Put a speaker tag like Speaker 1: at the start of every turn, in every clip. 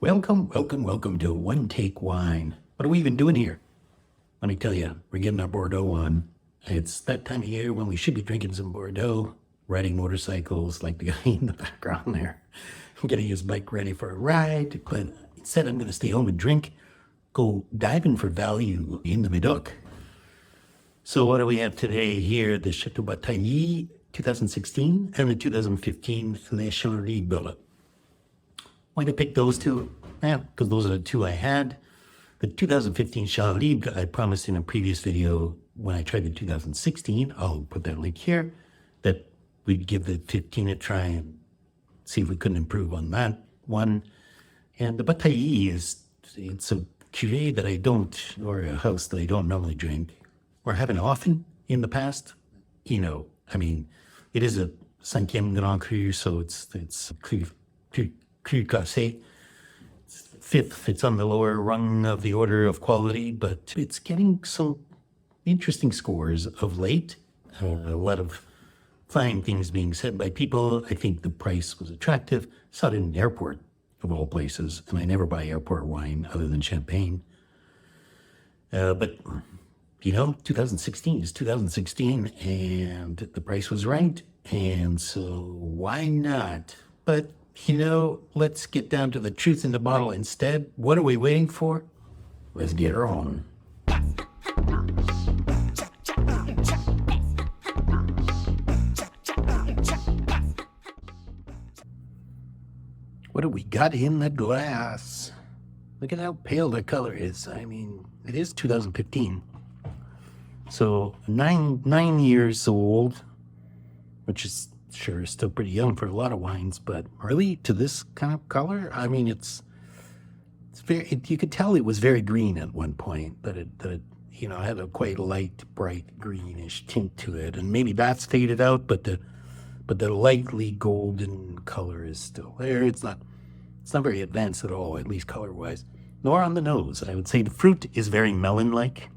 Speaker 1: Welcome to One Take Wine. What are we even doing here? Let me tell you, we're getting our Bordeaux on. It's that time of year when we should be drinking some Bordeaux, riding motorcycles like the guy in the background there, getting his bike ready for a ride. But instead, I'm going to stay home and drink, go diving for value in the Médoc. So what do we have today here? The Chateau Batailley 2016 and the 2015 Les Champs Libres. Why did I pick those two? Because those are the two I had. The 2015 Champs Libres, I promised in a previous video when I tried the 2016, I'll put that link here, that we'd give the 15 a try and see if we couldn't improve on that one. And the Batailley it's a cuvée that I don't, or a house that I don't normally drink, or haven't often in the past. It is a cinquième Grand Cru, so it's Cru cassé. Fifth, it's on the lower rung of the order of quality, but it's getting some interesting scores of late. A lot of fine things being said by people. I think the price was attractive. Saw it in an airport, of all places, and I never buy airport wine other than champagne. But 2016 is 2016, and the price was right, and so why not? But let's get down to the truth in the bottle instead. What are we waiting for? Let's get her on. What do we got in the glass? Look at how pale the color is. It is 2015. So nine years old, which is sure still pretty young for a lot of wines, but really to this kind of color, it's very, you could tell it was very green at one point, that it had a quite light, bright greenish tint to it, and maybe that's faded out, but the lightly golden color is still there. It's not very advanced at all, at least color wise, nor on the nose. I would say the fruit is very melon-like.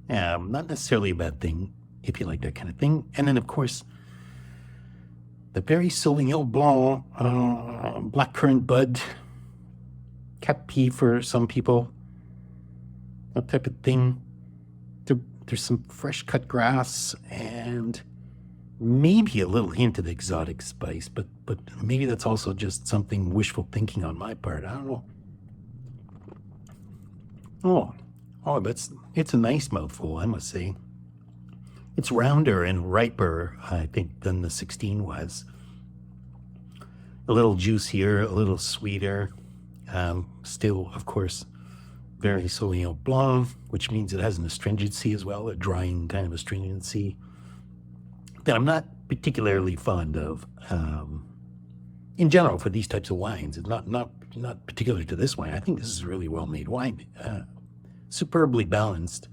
Speaker 1: Not necessarily a bad thing if you like that kind of thing. And then, of course, the very Sauvignon Blanc, blackcurrant bud, cat pea for some people, that type of thing. There's some fresh cut grass and maybe a little hint of exotic spice, but maybe that's also just something wishful thinking on my part. I don't know. Oh, it's a nice mouthful, I must say. It's rounder and riper, I think, than the 16 was. A little juicier, a little sweeter. Still, of course, very Sauvignon Blanc, which means it has an astringency as well, a drying kind of astringency that I'm not particularly fond of. In general, for these types of wines, it's not particular to this wine. I think this is a really well-made wine. Superbly balanced.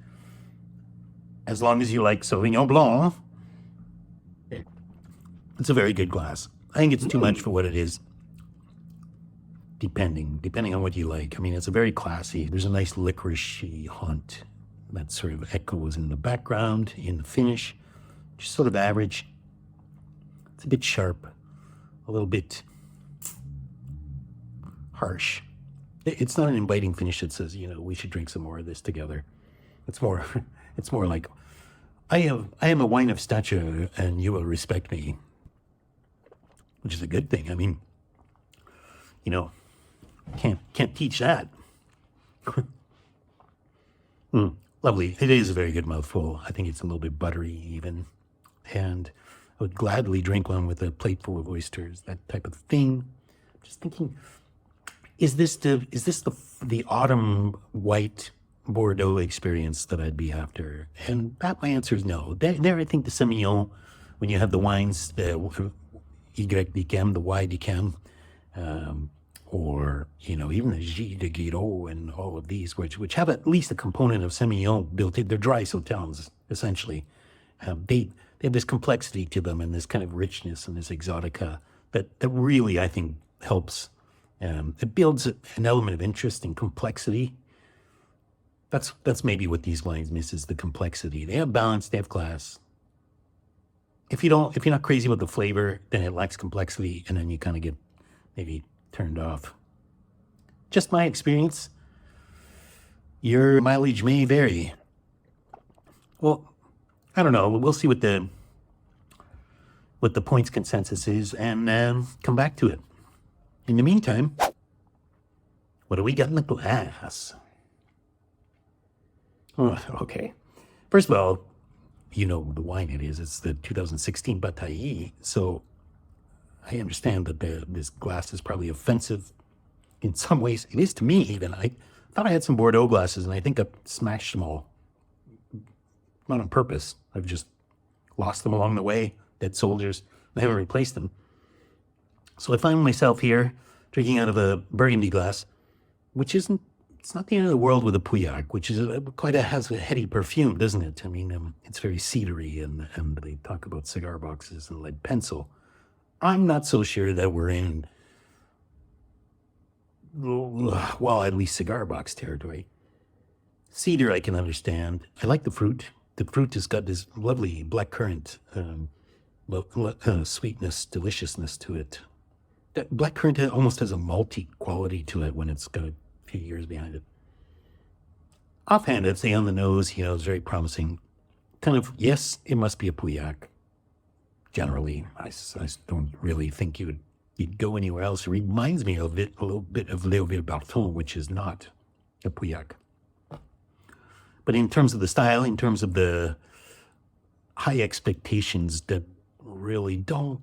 Speaker 1: As long as you like Sauvignon Blanc, it's a very good glass. I think it's too much for what it is, depending on what you like. It's a very classy. There's a nice licoricey haunt that sort of echoes in the background, in the finish, just sort of average. It's a bit sharp, a little bit harsh. It's not an inviting finish that says, we should drink some more of this together. It's more like, I am a wine of stature and you will respect me, which is a good thing. Can't teach that. Lovely. It is a very good mouthful. I think it's a little bit buttery even. And I would gladly drink one with a plate full of oysters, that type of thing. Just thinking, is this the autumn white Bordeaux experience that I'd be after? And my answer is no. There I think the Semillon, when you have the wines, the Y Decam, the Y Decam, or even the G de Guiraud and all of these, which have at least a component of Semillon built in. They're dry sautons, essentially. They have this complexity to them and this kind of richness and this exotica that really, I think, helps. It builds an element of interest and complexity. That's maybe what these wines miss, is the complexity. They have balance, they have class. If you're not crazy about the flavor, then it lacks complexity, and then you kind of get maybe turned off. Just my experience. Your mileage may vary. Well, I don't know. We'll see what the points consensus is and come back to it. In the meantime, what do we got in the glass? Oh, okay. First of all, you know the wine it is. It's the 2016 Batailley. So I understand that this glass is probably offensive in some ways. It is to me even. I thought I had some Bordeaux glasses and I think I smashed them all. Not on purpose. I've just lost them along the way. Dead soldiers. I haven't replaced them. So I find myself here drinking out of a burgundy glass, which isn't, it's not the end of the world with a Pauillac, which is has a heady perfume, doesn't it? I mean, it's very cedary and they talk about cigar boxes and lead pencil. I'm not so sure that we're in, well, at least cigar box territory. Cedar I can understand. I like the fruit. The fruit has got this lovely blackcurrant sweetness, deliciousness to it. That blackcurrant almost has a malty quality to it when it's got a few years behind it. Offhand, I'd say on the nose, it's very promising. Kind of, yes, it must be a Pauillac. Generally, I don't really think you'd go anywhere else. It reminds me of it a little bit of Léoville Barton, which is not a Pauillac. But in terms of the style, in terms of the high expectations that really don't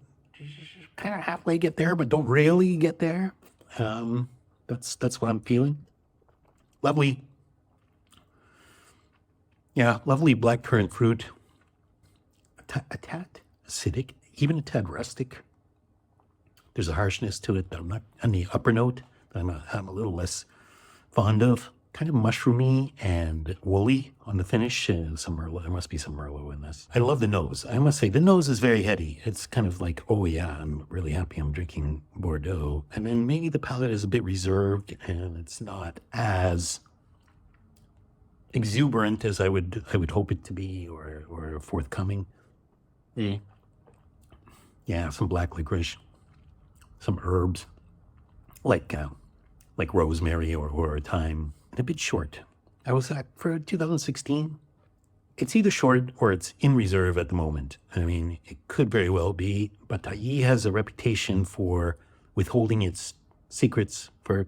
Speaker 1: kind of halfway get there, but don't really get there, that's what I'm feeling. Lovely, lovely blackcurrant fruit. A tad acidic, even a tad rustic. There's a harshness to it that I'm not on the upper note that I'm a little less fond of. Kind of mushroomy and woolly on the finish. Some Merlot. There must be some Merlot in this. I love the nose. I must say, the nose is very heady. It's kind of like, oh yeah, I'm really happy I'm drinking Bordeaux. And then maybe the palate is a bit reserved and it's not as exuberant as I would hope it to be or forthcoming. Yeah, some black licorice, some herbs, like rosemary or thyme. And a bit short. I was for 2016. It's either short or it's in reserve at the moment. I mean, it could very well be. Batailley has a reputation for withholding its secrets for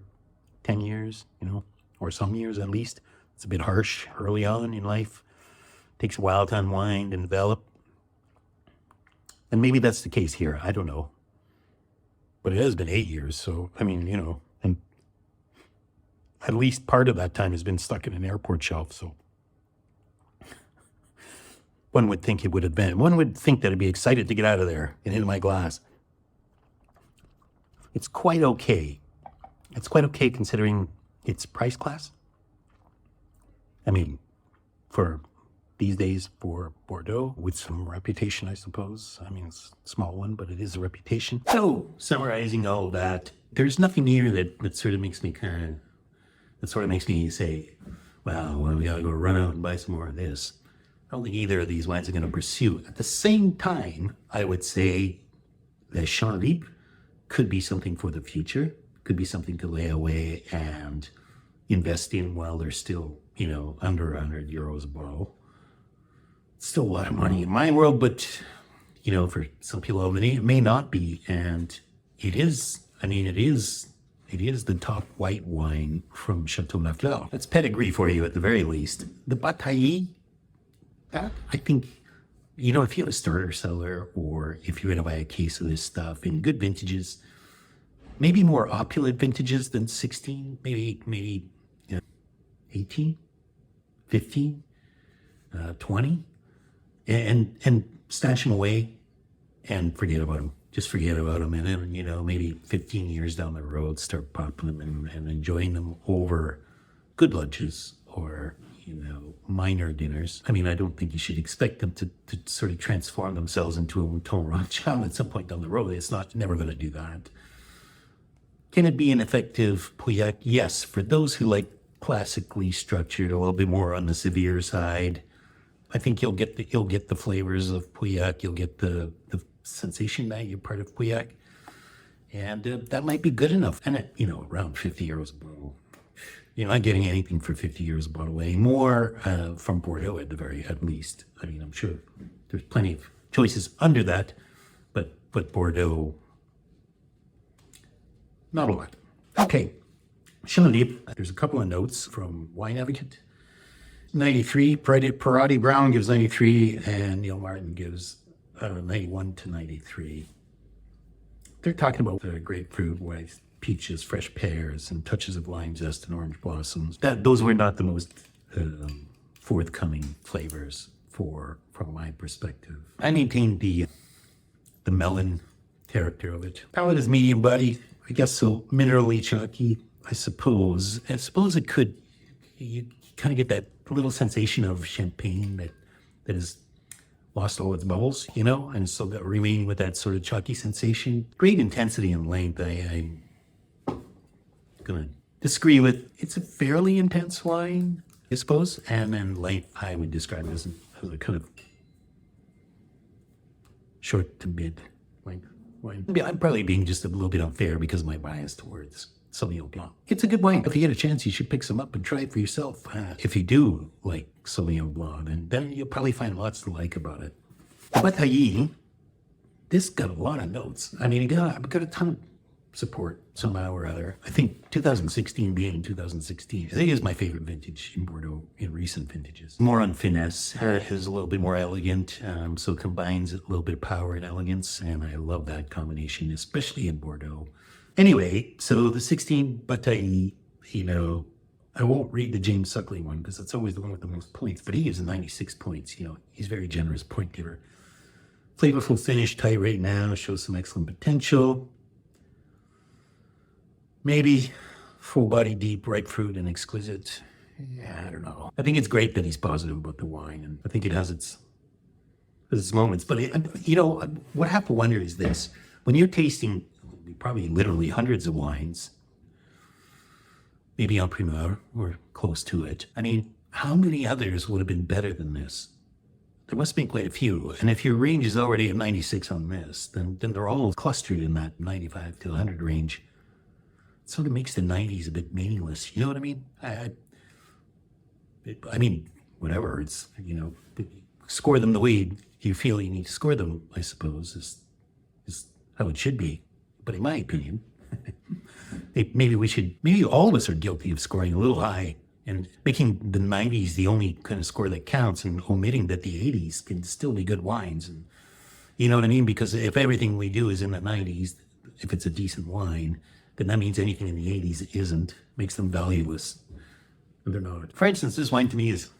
Speaker 1: 10 years, or some years at least. It's a bit harsh early on in life. Takes a while to unwind and develop. And maybe that's the case here. I don't know. But it has been 8 years, so I mean, and at least part of that time has been stuck in an airport shelf, so one would think one would think that I'd be excited to get out of there and into my glass. It's quite okay. It's quite okay considering its price class. I mean, for these days for Bordeaux, with some reputation, I suppose. I mean, it's a small one, but it is a reputation. So, summarizing all that, there's nothing here that sort of makes me say, well, we gotta go run out and buy some more of this. I don't think either of these wines are gonna pursue. At the same time, I would say the Champs Libres could be something for the future, could be something to lay away and invest in while they're still, under 100 euros a bottle. It's still a lot of money in my world, but, for some people it may not be. And it is the top white wine from Chateau LaFleur. That's pedigree for you at the very least. The Batailley, that I think, if you have a starter cellar or if you're going to buy a case of this stuff in good vintages, maybe more opulent vintages than 16, maybe 18, 15, 20, and stash them away and forget about them. Just forget about them, and then, maybe 15 years down the road, start popping them and enjoying them over good lunches or, minor dinners. I mean, I don't think you should expect them to sort of transform themselves into a Mouton Ranchal at some point down the road. It's never going to do that. Can it be an effective Pauillac? Yes, for those who like classically structured, a little bit more on the severe side. I think you'll get the flavors of Pauillac. You'll get the sensation that you're part of Pauillac. And that might be good enough. And, around 50 euros a bottle. You're not getting anything for 50 euros a bottle anymore from Bordeaux at least. I mean, I'm sure there's plenty of choices under that, but Bordeaux, not a lot. Okay, Champs Libres. There's a couple of notes from Wine Advocate. 93, Parati Brown gives 93, and Neil Martin gives 91 to 93. They're talking about the grapefruit with peaches, fresh pears, and touches of lime zest and orange blossoms. Those were not the most forthcoming flavors from my perspective. I maintain the melon character of it. Palate is medium body, I guess so. Minerally chalky, I suppose. I suppose it could. You kind of get that little sensation of champagne that has lost all its bubbles, and so that remaining with that sort of chalky sensation. Great intensity and length. I'm gonna disagree with. It's a fairly intense wine, I suppose, and then length I would describe it as a kind of short to mid length wine. I'm probably being just a little bit unfair because of my bias towards Sauvignon Blanc. It's a good wine. If you get a chance, you should pick some up and try it for yourself. If you do like Sauvignon Blanc, then you'll probably find lots to like about it. Batailley, this got a lot of notes. I mean, I've got a ton of support somehow or other. I think 2016 being 2016, I think is my favorite vintage in Bordeaux in recent vintages. More on finesse, is a little bit more elegant, so it combines a little bit of power and elegance, and I love that combination, especially in Bordeaux. Anyway, so the 16 Batailley, I won't read the James Suckley one because it's always the one with the most points, but he gives 96 points. He's a very generous point giver. Flavorful finish, tight right now, shows some excellent potential. Maybe full body, deep, ripe fruit, and exquisite. Yeah, I don't know. I think it's great that he's positive about the wine, and I think it has its moments. But what I have to wonder is this: when you're tasting probably literally hundreds of wines, maybe en primeur or close to it, I mean, how many others would have been better than this? There must have been quite a few. And if your range is already at 96 on this, then they're all clustered in that 95 to 100 range. It sort of makes the 90s a bit meaningless. You know what I mean? I mean, whatever. It's, score them the way you feel you need to score them, I suppose, is how it should be. But in my opinion, maybe all of us are guilty of scoring a little high and making the 90s the only kind of score that counts and omitting that the 80s can still be good wines. And you know what I mean? Because if everything we do is in the 90s, if it's a decent wine, then that means anything in the 80s isn't, makes them valueless. And they're not. For instance, this wine to me is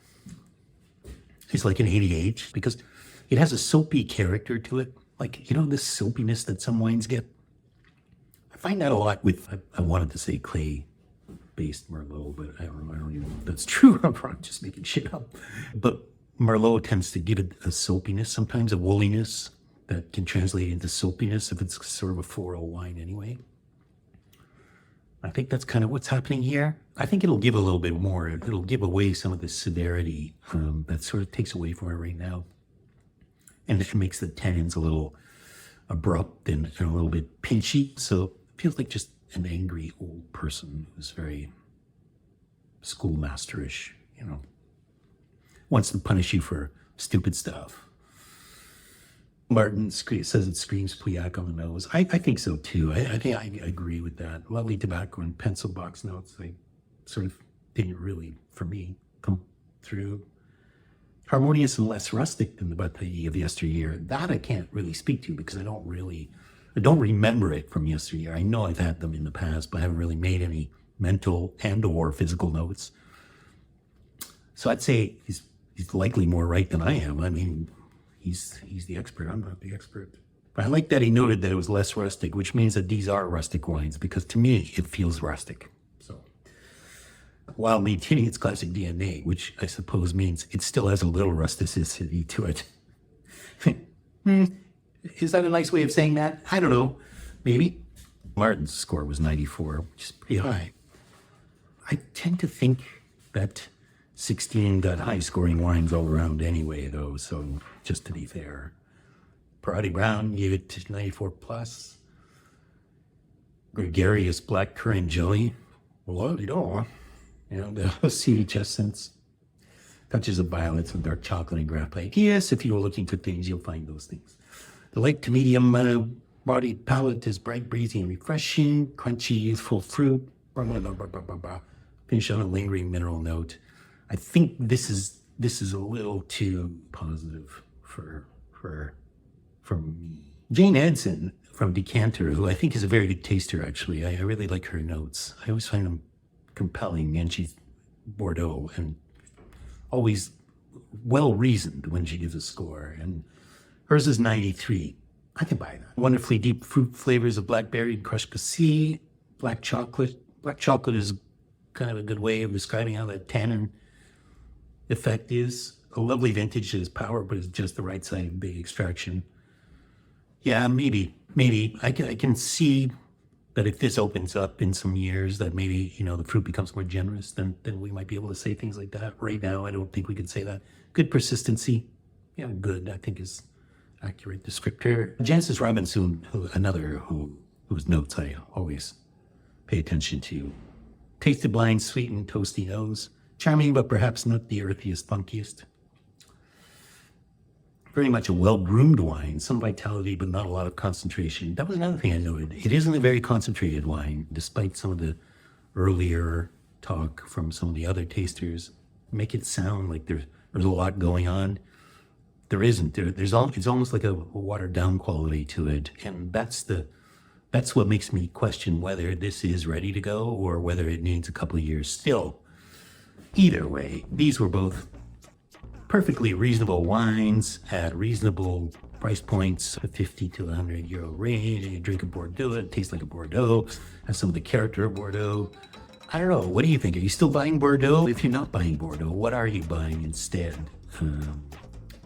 Speaker 1: like an 88 because it has a soapy character to it. Like, this soapiness that some wines get. I find that a lot with, I wanted to say clay-based Merlot, but I don't even know if that's true. I'm probably just making shit up. But Merlot tends to give it a soapiness, sometimes a wooliness that can translate into soapiness if it's sort of a floral wine anyway. I think that's kind of what's happening here. I think it'll give a little bit more. It'll give away some of the severity that sort of takes away from it right now. And it makes the tannins a little abrupt and a little bit pinchy. So it feels like just an angry old person who's very schoolmasterish, wants to punish you for stupid stuff. Martin says it screams Pauillac on the nose. I think so too. I think I agree with that. Lovely tobacco and pencil box notes. They sort of didn't really, for me, come through. Harmonious and less rustic than the Batailley of yesteryear. That I can't really speak to because I don't remember it from yesteryear. I know I've had them in the past, but I haven't really made any mental and or physical notes. So I'd say he's likely more right than I am. I mean, he's the expert. I'm not the expert. But I like that he noted that it was less rustic, which means that these are rustic wines because to me, it feels rustic. So while maintaining its classic DNA, which I suppose means it still has a little rusticity to it. Is that a nice way of saying that? I don't know. Maybe. Martin's score was 94, which is pretty high. I tend to think that 16 got high-scoring wines all around anyway, though, so just to be fair. Parati Brown gave it to 94 plus. gregarious black currant jelly. Well, you know, the seedy chestnuts. Touches of violets and dark chocolate and graphite. Yes, if you're looking for things, you'll find those things. The light to medium bodied palate is bright, breezy, and refreshing. Crunchy, youthful fruit. Finish on a lingering mineral note. I think this is a little too positive for me. Jane Edson from Decanter, who I think is a very good taster, actually. I really like her notes. I always find them compelling, and she's Bordeaux and always well-reasoned when she gives a score. And hers is 93. I can buy that. Wonderfully deep fruit flavors of blackberry and crushed cassis, black chocolate. Black chocolate is kind of a good way of describing how that tannin effect is. A lovely vintage that is power, but it's just the right side of big extraction. Yeah, maybe. I can see that if this opens up in some years, that maybe, the fruit becomes more generous, then we might be able to say things like that. Right now, I don't think we can say that. Good persistency. Yeah, good, I think is accurate descriptor. Jancis Robinson, whose notes I always pay attention to. Tasted blind, sweet and toasty nose. Charming, but perhaps not the earthiest, funkiest. Very much a well-groomed wine, some vitality, but not a lot of concentration. That was another thing I noted. It isn't a very concentrated wine, despite some of the earlier talk from some of the other tasters. Make it sound like there's a lot going on. There isn't. It's almost like a watered-down quality to it, and that's what makes me question whether this is ready to go or whether it needs a couple of years still. Either way, these were both perfectly reasonable wines at reasonable price points, a 50 to 100 euro range. And you drink a Bordeaux, it tastes like a Bordeaux, has some of the character of Bordeaux. I don't know, what do you think? Are you still buying Bordeaux? If you're not buying Bordeaux, what are you buying instead?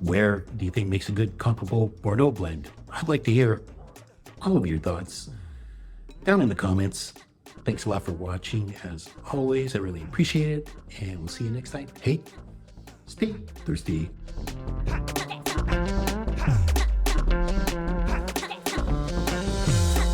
Speaker 1: Where do you think makes a good comparable Bordeaux blend? I'd like to hear all of your thoughts down in the comments. Thanks a lot for watching. As always, I really appreciate it, and we'll see you next time. Hey, stay thirsty.